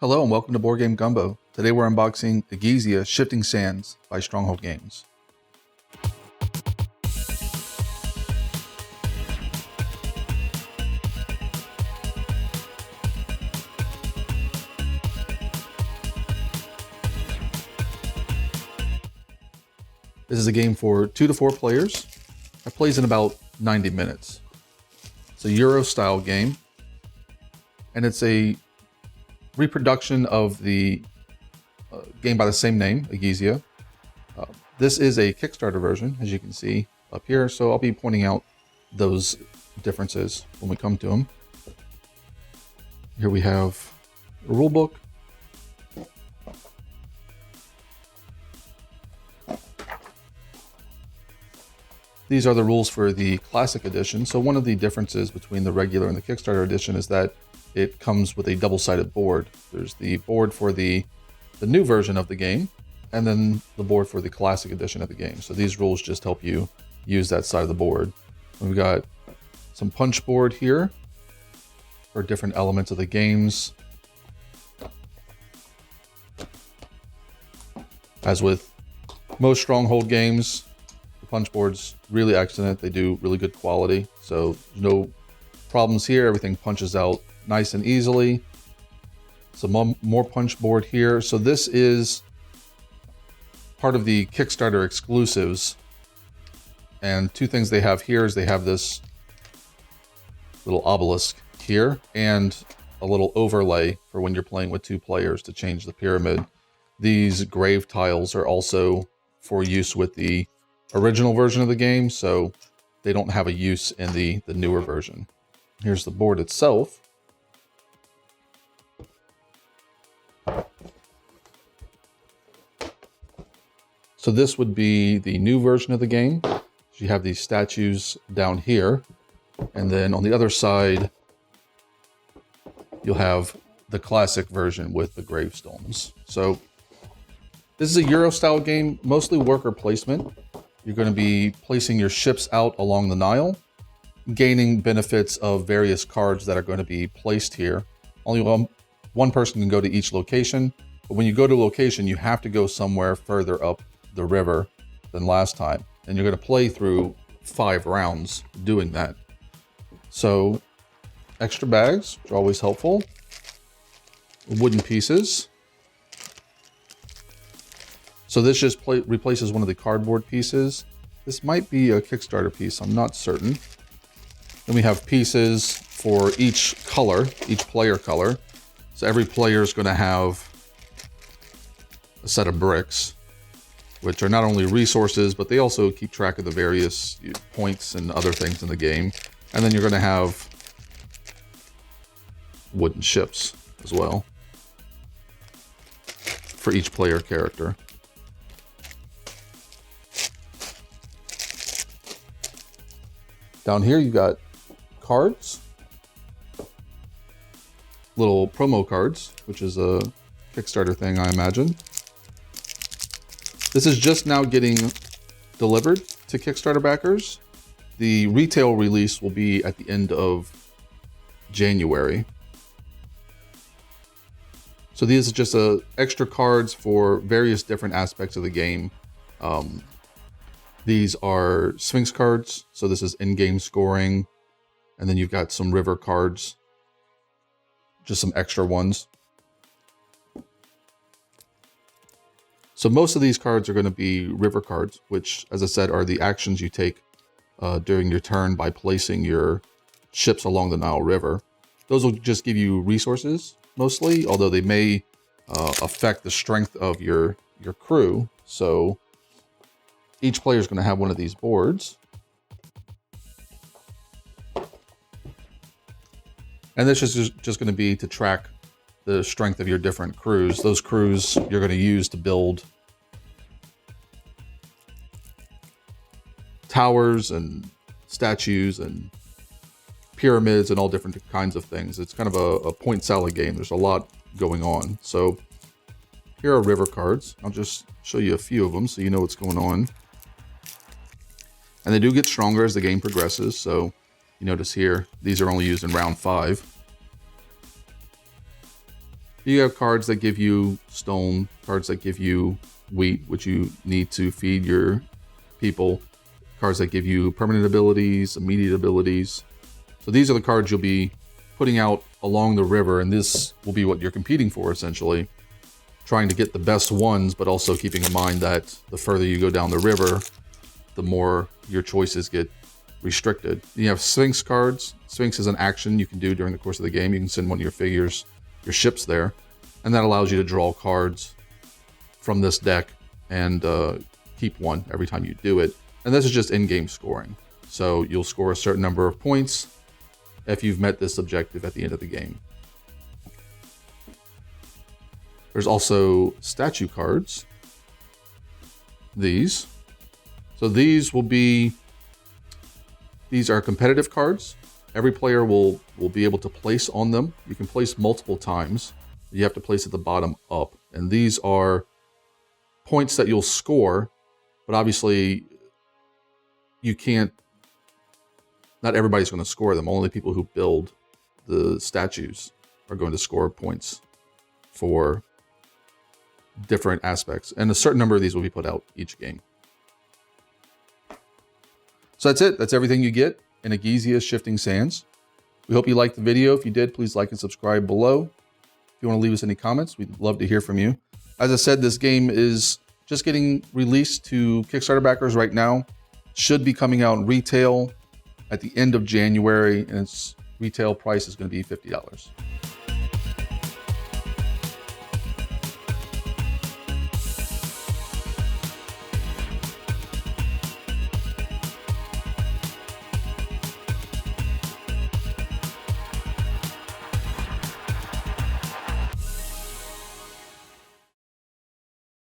Hello and welcome to Board Game Gumbo. Today we're unboxing Egizia Shifting Sands by Stronghold Games. This is a game for 2 to 4 players. It plays in about 90 minutes. It's a Euro style game, and it's a reproduction of the game by the same name, Egizia. This is a Kickstarter version, as you can see up here, so I'll be pointing out those differences when we come to them. Here we have a rulebook. These are the rules for the Classic Edition. So one of the differences between the regular and the Kickstarter edition is that it comes with a double-sided board. There's the board for the new version of the game, and then the board for the Classic Edition of the game. So these rules just help you use that side of the board. We've got some punch board here for different elements of the games. As with most Stronghold games, the punch board's really excellent. They do really good quality, so no problems here. Everything punches out nice and easily. Some more punch board here. So this is part of the Kickstarter exclusives. And two things they have here is they have this little obelisk here and a little overlay for when you're playing with 2 players to change the pyramid. These grave tiles are also for use with the original version of the game, so they don't have a use in the newer version. Here's the board itself. So this would be the new version of the game. So you have these statues down here, and then on the other side, you'll have the classic version with the gravestones. So this is a Euro style game, mostly worker placement. You're going to be placing your ships out along the Nile, gaining benefits of various cards that are going to be placed here. Only one person can go to each location, but when you go to a location, you have to go somewhere further up the river than last time. And you're going to play through 5 rounds doing that. So extra bags, which are always helpful. Wooden pieces. So this just replaces one of the cardboard pieces. This might be a Kickstarter piece, I'm not certain. Then we have pieces for each color, each player color. So every player is going to have a set of bricks, which are not only resources, but they also keep track of the various points and other things in the game. And then you're going to have wooden ships as well for each player character. Down here, you got cards, little promo cards, which is a Kickstarter thing, I imagine. This is just now getting delivered to Kickstarter backers. The retail release will be at the end of January. So these are just extra cards for various different aspects of the game. These are Sphinx cards, so this is in-game scoring. And then you've got some river cards, just some extra ones. So most of these cards are going to be river cards, which, as I said, are the actions you take during your turn by placing your ships along the Nile River. Those will just give you resources, mostly, although they may affect the strength of your crew. So each player is going to have one of these boards. And this is just going to be to track the strength of your different crews. Those crews you're going to use to build towers and statues and pyramids and all different kinds of things. It's kind of a point salad game. There's a lot going on. So here are river cards. I'll just show you a few of them so you know what's going on. And they do get stronger as the game progresses. So you notice here, these are only used in round 5. You have cards that give you stone, cards that give you wheat, which you need to feed your people, cards that give you permanent abilities, immediate abilities. So these are the cards you'll be putting out along the river, and this will be what you're competing for, essentially. Trying to get the best ones, but also keeping in mind that the further you go down the river, the more your choices get restricted. You have Sphinx cards. Sphinx is an action you can do during the course of the game. You can send one of your figures, your ships there, and that allows you to draw cards from this deck and keep one every time you do it. And this is just in-game scoring. So you'll score a certain number of points if you've met this objective at the end of the game. There's also statue cards. These. So these are competitive cards. Every player will be able to place on them. You can place multiple times. You have to place at the bottom up. And these are points that you'll score, but obviously you can't, not everybody's going to score them. Only people who build the statues are going to score points for different aspects. And a certain number of these will be put out each game. So that's it. That's everything you get in Egizia Shifting Sands. We hope you liked the video. If you did, please like and subscribe below. If you want to leave us any comments, we'd love to hear from you. As I said, this game is just getting released to Kickstarter backers right now. Should be coming out in retail at the end of January, and its retail price is going to be $50.